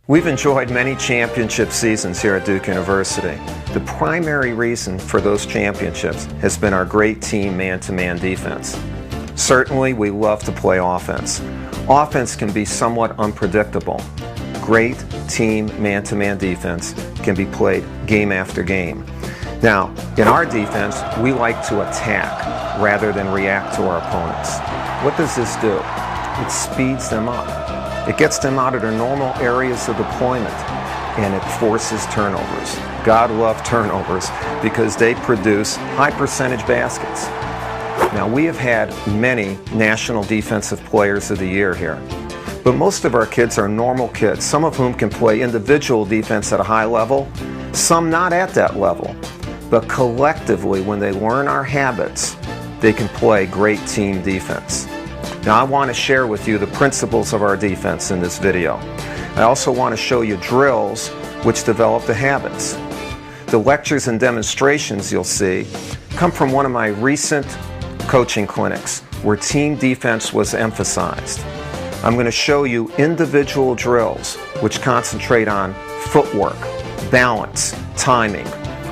We've enjoyed many championship seasons here at Duke University. The primary reason for those championships has been our great team man-to-man defense. Certainly, we love to play offense. Offense can be somewhat unpredictable. Great team man-to-man defense can be played game after game. Now, in our defense, we like to attack rather than react to our opponents. What does this do? It speeds them up. It gets them out of their normal areas of deployment, and it forces turnovers. God love turnovers because they produce high percentage baskets. Now, we have had many National Defensive Players of the Year here, but most of our kids are normal kids, some of whom can play individual defense at a high level, some not at that level. But collectively, when they learn our habits, they can play great team defense. Now, I want to share with you the principles of our defense in this video. I also want to show you drills which develop the habits. The lectures and demonstrations you'll see come from one of my recent coaching clinics where team defense was emphasized. I'm going to show you individual drills which concentrate on footwork, balance, timing.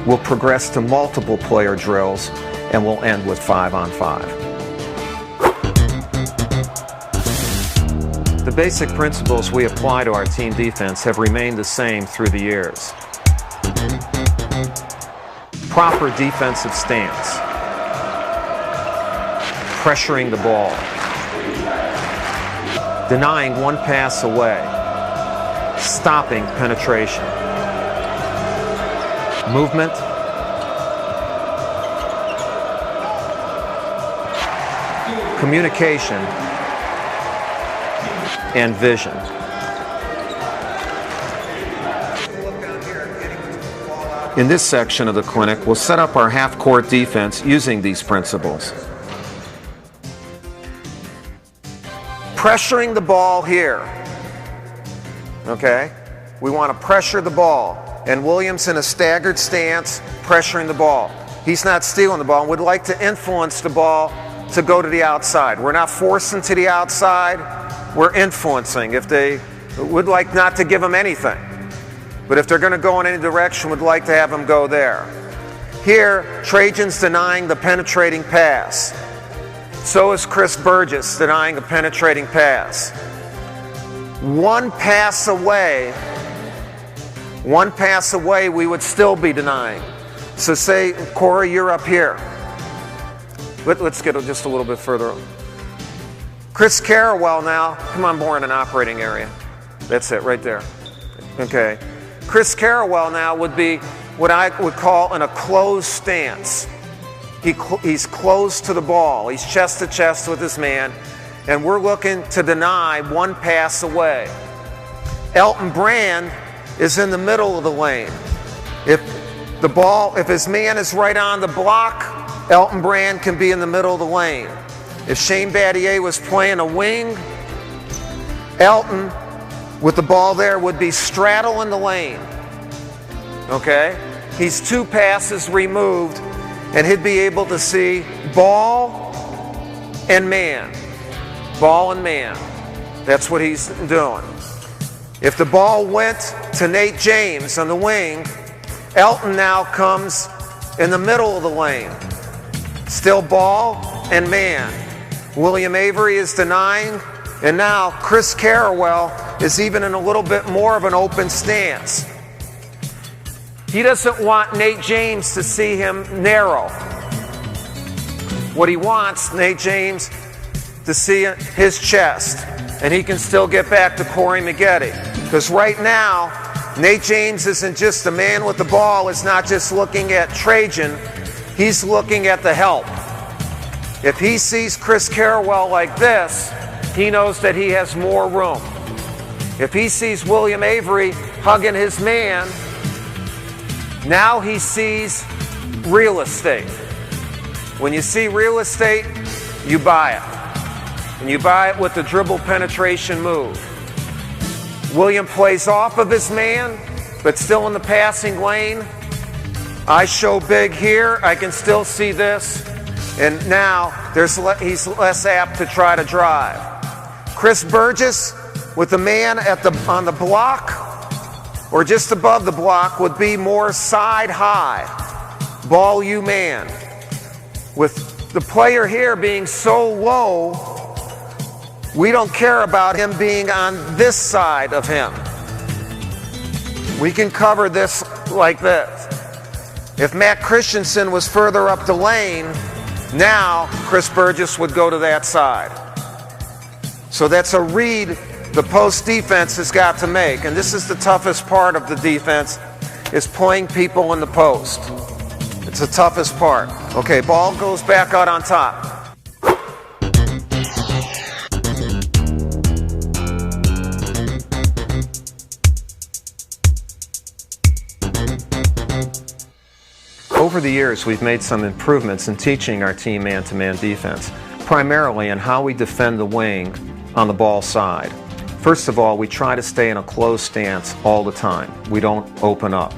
We'll progress to multiple player drills and we'll end with 5-on-5. The basic principles we apply to our team defense have remained the same through the years. Proper defensive stance. Pressuring the ball. Denying one pass away. Stopping penetration. Movement. Communication. And vision. In this section of the clinic, we'll set up our half-court defense using these principles. Pressuring the ball here. Okay? We want to pressure the ball. And Williams in a staggered stance, pressuring the ball. He's not stealing the ball. We'd like to influence the ball to go to the outside. We're not forcing to the outside. We're influencing. If they would like not to give them anything, but if they're going to go in any direction, we'd like to have them go there. Here, Trajan's denying the penetrating pass. So is Chris Burgess denying a penetrating pass. One pass away, we would still be denying. So say, Corey, you're up here. Let's get just a little bit further. Chris Carrawell now, come on board in an operating area. That's it, right there. Okay. Chris Carrawell now would be what I would call in a closed stance. He's close to the ball. He's chest to chest with his man, and we're looking to deny one pass away. Elton Brand is in the middle of the lane. If his man is right on the block, Elton Brand can be in the middle of the lane. If Shane Battier was playing a wing, Elton, with the ball there, would be straddling the lane. Okay? He's 2 passes removed, and he'd be able to see ball and man. Ball and man. That's what he's doing. If the ball went to Nate James on the wing, Elton now comes in the middle of the lane. Still ball and man. William Avery is denying, and now Chris Carrawell is even in a little bit more of an open stance. He doesn't want Nate James to see him narrow. What he wants, Nate James, to see his chest, and he can still get back to Corey Maggette. Because right now, Nate James isn't just the man with the ball, is not just looking at Trajan, he's looking at the help. If he sees Chris Carrawell like this, he knows that he has more room. If he sees William Avery hugging his man, now he sees real estate. When you see real estate, you buy it. And you buy it with the dribble penetration move. William plays off of his man, but still in the passing lane. I show big here, I can still see this. And now he's less apt to try to drive. Chris Burgess with the man on the block, or just above the block would be more side high, ball you man. With the player here being so low, we don't care about him being on this side of him. We can cover this like this. If Matt Christensen was further up the lane, now Chris Burgess would go to that side. So that's a read the post defense has got to make. And this is the toughest part of the defense, is playing people in the post. It's the toughest part. Okay, ball goes back out on top. Over the years, we've made some improvements in teaching our team man-to-man defense, primarily in how we defend the wing on the ball side. First of all, we try to stay in a closed stance all the time. We don't open up.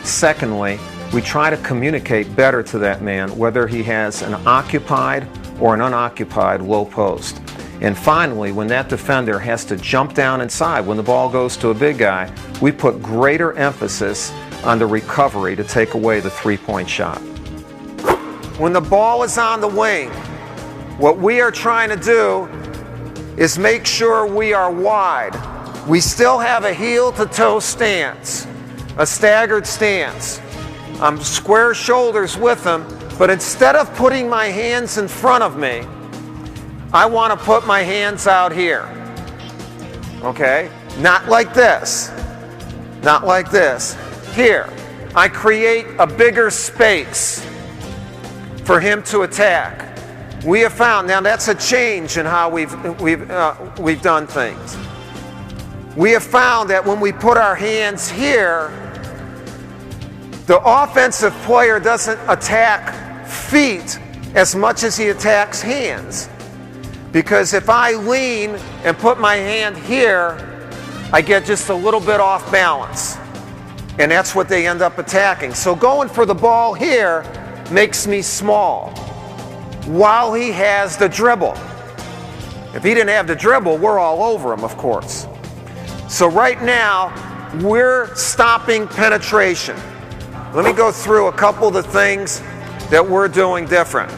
Secondly, we try to communicate better to that man, whether he has an occupied or an unoccupied low post. And finally, when that defender has to jump down inside, when the ball goes to a big guy, we put greater emphasis on the recovery to take away the three-point shot. When the ball is on the wing, what we are trying to do is make sure we are wide. We still have a heel-to-toe stance, a staggered stance. I'm square shoulders with him, but instead of putting my hands in front of me, I want to put my hands out here. Okay? Not like this. Not like this. Here, I create a bigger space for him to attack. We have found, now that's a change in how we've done things. We have found that when we put our hands here, the offensive player doesn't attack feet as much as he attacks hands. Because if I lean and put my hand here, I get just a little bit off balance. And that's what they end up attacking. So going for the ball here makes me small while he has the dribble. If he didn't have the dribble, we're all over him, of course. So right now, we're stopping penetration. Let me go through a couple of the things that we're doing different.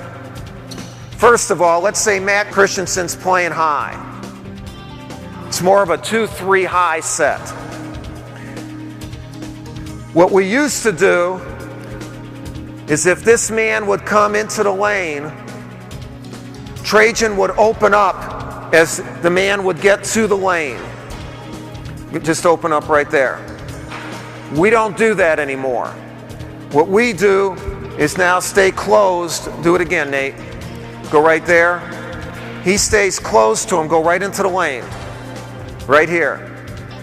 First of all, let's say Matt Christensen's playing high. It's more of a 2-3 high set. What we used to do is if this man would come into the lane, Trajan would open up as the man would get to the lane. Just open up right there. We don't do that anymore. What we do is now stay closed. Do it again, Nate. Go right there. He stays close to him. Go right into the lane. Right here.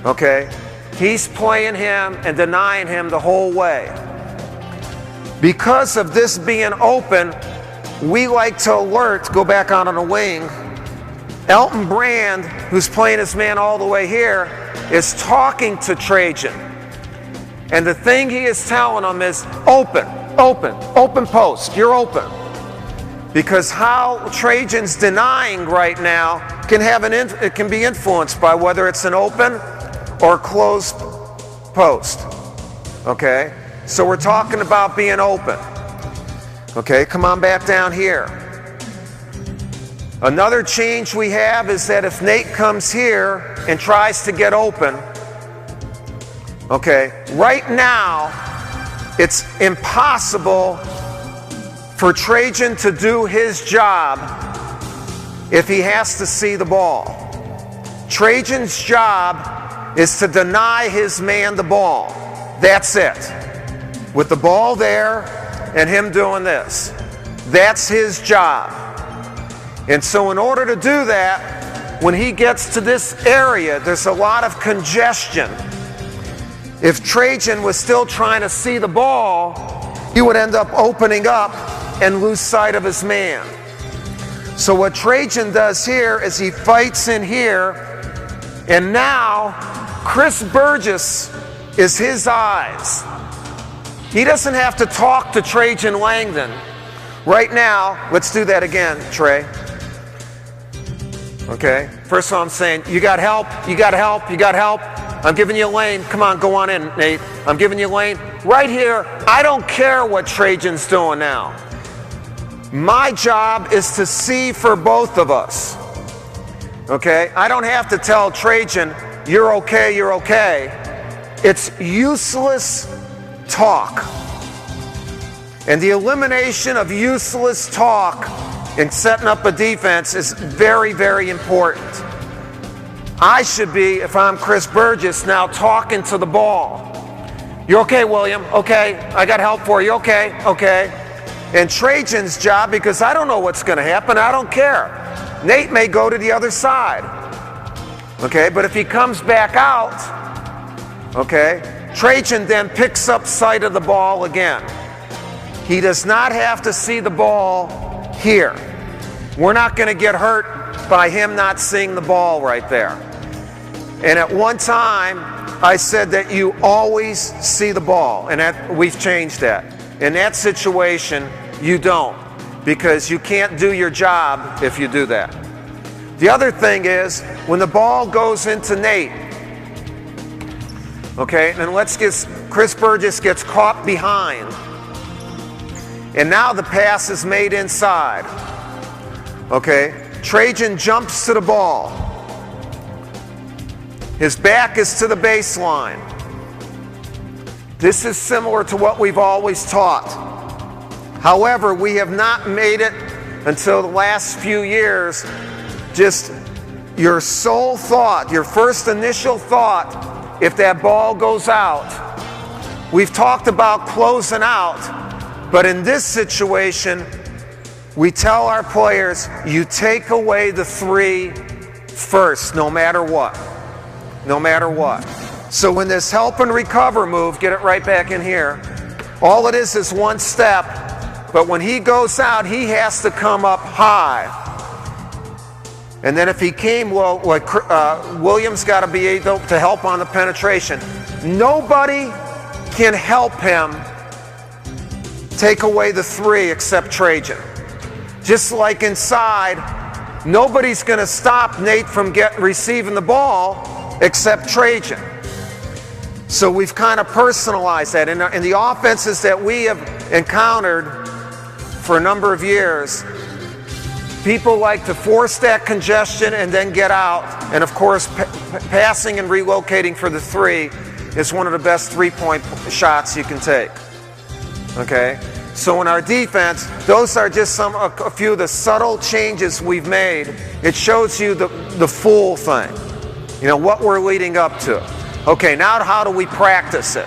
Okay? He's playing him and denying him the whole way. Because of this being open, we like to alert, go back out on the wing. Elton Brand, who's playing his man all the way here, is talking to Trajan. And the thing he is telling him is, open, open, open post, you're open. Because how Trajan's denying right now it can be influenced by whether it's an open or closed post. Okay? So we're talking about being open. Okay, come on back down here. Another change we have is that if Nate comes here and tries to get open, okay, right now it's impossible for Trajan to do his job if he has to see the ball. Trajan's job is to deny his man the ball. That's it. With the ball there and him doing this. That's his job. And so in order to do that, when he gets to this area, there's a lot of congestion. If Trajan was still trying to see the ball, he would end up opening up and lose sight of his man. So what Trajan does here is he fights in here, and now Chris Burgess is his eyes. He doesn't have to talk to Trajan Langdon. Right now, let's do that again, Trey. Okay, first of all I'm saying, you got help, you got help, you got help. I'm giving you a lane. Come on, go on in, Nate. I'm giving you a lane. Right here, I don't care what Trajan's doing now. My job is to see for both of us. Okay? I don't have to tell Trajan, you're okay, you're okay. It's useless talk. And the elimination of useless talk in setting up a defense is very, very important. I should be, if I'm Chris Burgess, now talking to the ball. You okay, William? Okay. I got help for you. Okay. Okay. And Trajan's job, because I don't know what's going to happen, I don't care. Nate may go to the other side. Okay. But if he comes back out, okay, Trajan then picks up sight of the ball again. He does not have to see the ball here. We're not going to get hurt by him not seeing the ball right there. And at one time, I said that you always see the ball, and we've changed that. In that situation, you don't, because you can't do your job if you do that. The other thing is, when the ball goes into Nate, okay, and Chris Burgess gets caught behind, and now the pass is made inside. Okay, Trajan jumps to the ball. His back is to the baseline. This is similar to what we've always taught. However, we have not made it until the last few years just your sole thought, your first initial thought, if that ball goes out. We've talked about closing out, but in this situation, we tell our players, you take away the three first, no matter what. No matter what. So when this help and recover move, get it right back in here, all it is one step, but when he goes out, he has to come up high. And then if he came, well, Williams got to be able to help on the penetration. Nobody can help him take away the three except Trajan. Just like inside, nobody's going to stop Nate from receiving the ball except Trajan. So we've kind of personalized that. In the offenses that we have encountered for a number of years, people like to force that congestion and then get out. And of course, passing and relocating for the three is one of the best three-point shots you can take. Okay? So in our defense, those are just a few of the subtle changes we've made. It shows you the full thing. You know, what we're leading up to. Okay, now how do we practice it?